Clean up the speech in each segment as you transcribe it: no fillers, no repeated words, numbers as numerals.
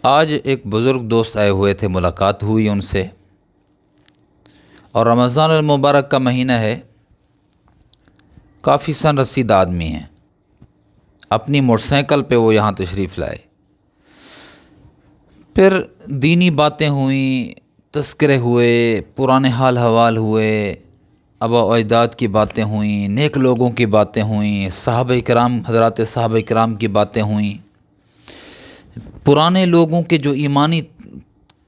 آج ایک بزرگ دوست آئے ہوئے تھے، ملاقات ہوئی ان سے، اور رمضان المبارک کا مہینہ ہے، کافی سن رسید آدمی ہیں۔ اپنی موٹر سائیکل پہ وہ یہاں تشریف لائے، پھر دینی باتیں ہوئیں، تذکرے ہوئے، پرانے حال حوال ہوئے، آباء و اجداد کی باتیں ہوئیں، نیک لوگوں کی باتیں ہوئیں، صحابہ کرام، حضرات صحابہ کرام کی باتیں ہوئیں، پرانے لوگوں کے جو ایمانی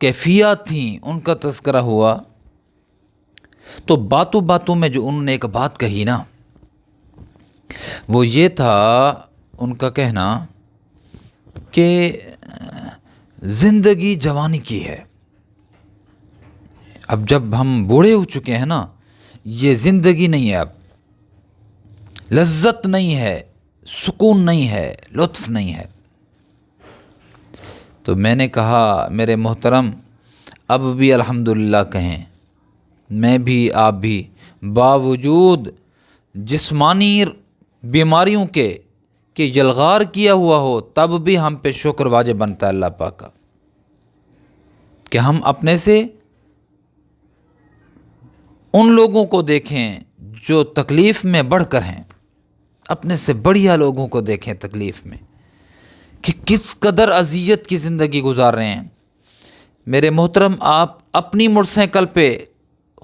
کیفیات تھیں ان کا تذکرہ ہوا۔ تو باتوں باتوں میں جو انہوں نے ایک بات کہی نا، وہ یہ تھا ان کا کہنا کہ زندگی جوانی کی ہے، اب جب ہم بوڑھے ہو چکے ہیں نا، یہ زندگی نہیں ہے، اب لذت نہیں ہے، سکون نہیں ہے، لطف نہیں ہے۔ تو میں نے کہا میرے محترم، اب بھی الحمدللہ کہیں، میں بھی آپ بھی، باوجود جسمانی بیماریوں کے کہ یلغار کیا ہوا ہو، تب بھی ہم پہ شکر واجب بنتا ہے اللہ پاک کا، کہ ہم اپنے سے ان لوگوں کو دیکھیں جو تکلیف میں بڑھ کر ہیں، اپنے سے بڑھیا لوگوں کو دیکھیں تکلیف میں، کہ کس قدر اذیت کی زندگی گزار رہے ہیں۔ میرے محترم، آپ اپنی موٹر سائیکل پہ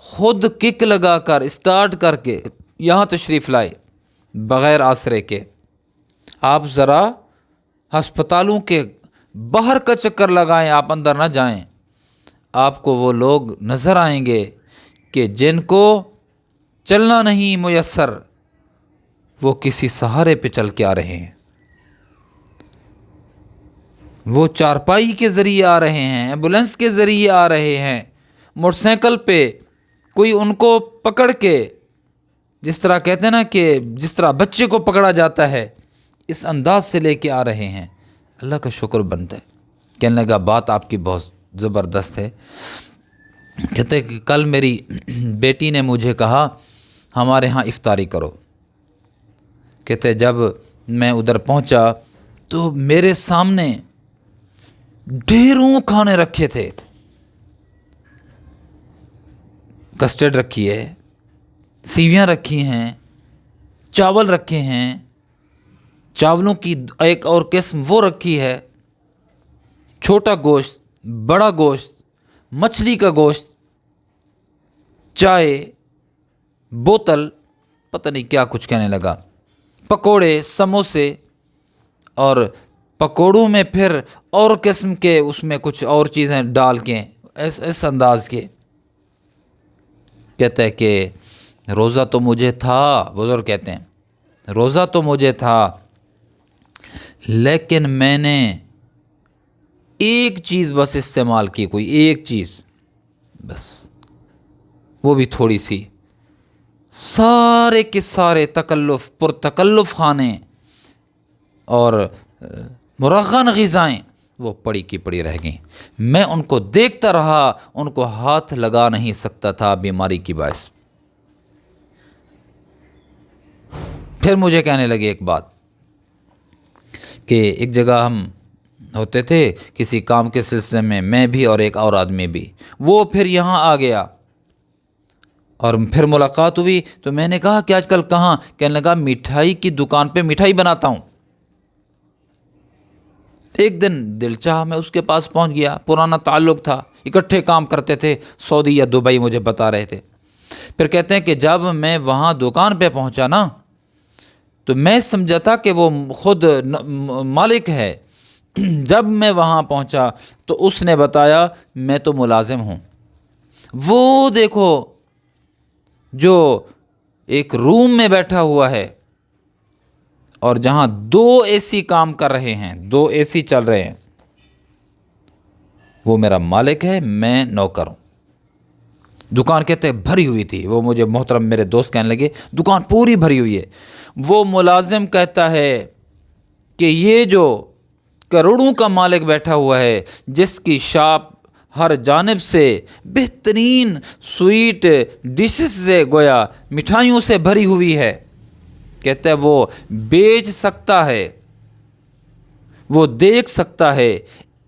خود کک لگا کر اسٹارٹ کر کے یہاں تشریف لائے بغیر آسرے کے، آپ ذرا ہسپتالوں کے باہر کا چکر لگائیں، آپ اندر نہ جائیں، آپ کو وہ لوگ نظر آئیں گے کہ جن کو چلنا نہیں میسر، وہ کسی سہارے پہ چل کے آ رہے ہیں، وہ چارپائی کے ذریعے آ رہے ہیں، ایمبولینس کے ذریعے آ رہے ہیں، موٹر سائیکل پہ کوئی ان کو پکڑ کے، جس طرح کہتے ہیں نا کہ جس طرح بچے کو پکڑا جاتا ہے، اس انداز سے لے کے آ رہے ہیں۔ اللہ کا شکر بنتا ہے۔ کہنے لگا بات آپ کی بہت زبردست ہے، کہتے کہ کل میری بیٹی نے مجھے کہا ہمارے ہاں افطاری کرو۔ کہتے جب میں ادھر پہنچا تو میرے سامنے ڈھیروں کھانے رکھے تھے، کسٹرڈ رکھی ہے، سیویاں رکھی ہیں، چاول رکھے ہیں، چاولوں کی ایک اور قسم وہ رکھی ہے، چھوٹا گوشت، بڑا گوشت، مچھلی کا گوشت، چائے، بوتل، پتہ نہیں کیا کچھ کہنے لگا، پکوڑے، سموسے، اور پکوڑوں میں پھر اور قسم کے اس میں کچھ اور چیزیں ڈال کے اس انداز کے۔ کہتا ہے کہ روزہ تو مجھے تھا، بزرگ کہتے ہیں روزہ تو مجھے تھا، لیکن میں نے ایک چیز بس استعمال کی، کوئی ایک چیز بس، وہ بھی تھوڑی سی، سارے کے سارے پرتکلف کھانے اور مرغن غذائیں وہ پڑی کی پڑی رہ گئیں۔ میں ان کو دیکھتا رہا، ان کو ہاتھ لگا نہیں سکتا تھا بیماری کی باعث۔ پھر مجھے کہنے لگے ایک بات کہ ایک جگہ ہم ہوتے تھے کسی کام کے سلسلے میں بھی اور ایک اور آدمی بھی، وہ پھر یہاں آ گیا اور پھر ملاقات ہوئی، تو میں نے کہا کہ آج کل کہاں؟ کہنے لگا مٹھائی کی دکان پہ مٹھائی بناتا ہوں۔ ایک دن دل چاہا میں اس کے پاس پہنچ گیا، پرانا تعلق تھا، اکٹھے کام کرتے تھے، سعودی یا دبئی مجھے بتا رہے تھے۔ پھر کہتے ہیں کہ جب میں وہاں دکان پہ پہنچا نا، تو میں سمجھا تھا کہ وہ خود مالک ہے۔ جب میں وہاں پہنچا تو اس نے بتایا میں تو ملازم ہوں۔ وہ دیکھو جو ایک روم میں بیٹھا ہوا ہے اور جہاں 2 AC کام کر رہے ہیں، 2 AC چل رہے ہیں، وہ میرا مالک ہے، میں نوکر ہوں۔ دکان کہتے بھری ہوئی تھی، وہ مجھے محترم میرے دوست کہنے لگے دکان پوری بھری ہوئی ہے۔ وہ ملازم کہتا ہے کہ یہ جو کروڑوں کا مالک بیٹھا ہوا ہے، جس کی شاپ ہر جانب سے بہترین سویٹ ڈشز سے، گویا مٹھائیوں سے بھری ہوئی ہے، کہتا ہے وہ بیچ سکتا ہے، وہ دیکھ سکتا ہے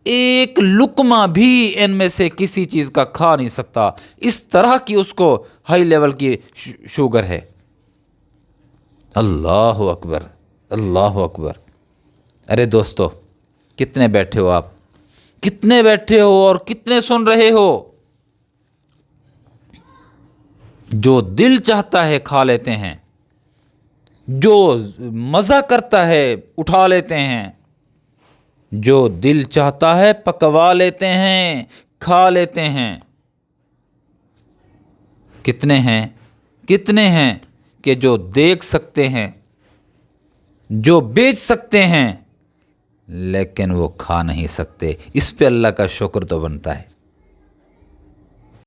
ایک لقمہ بھی ان میں سے کسی چیز کا کھا نہیں سکتا، اس طرح کی اس کو ہائی لیول کی شوگر ہے۔ اللہ اکبر، اللہ اکبر۔ ارے دوستو، کتنے بیٹھے ہو آپ، کتنے بیٹھے ہو اور کتنے سن رہے ہو؟ جو دل چاہتا ہے کھا لیتے ہیں، جو مزہ کرتا ہے اٹھا لیتے ہیں، جو دل چاہتا ہے پکوا لیتے ہیں، کھا لیتے ہیں۔ کتنے ہیں کہ جو دیکھ سکتے ہیں، جو بیچ سکتے ہیں، لیکن وہ کھا نہیں سکتے۔ اس پہ اللہ کا شکر تو بنتا ہے۔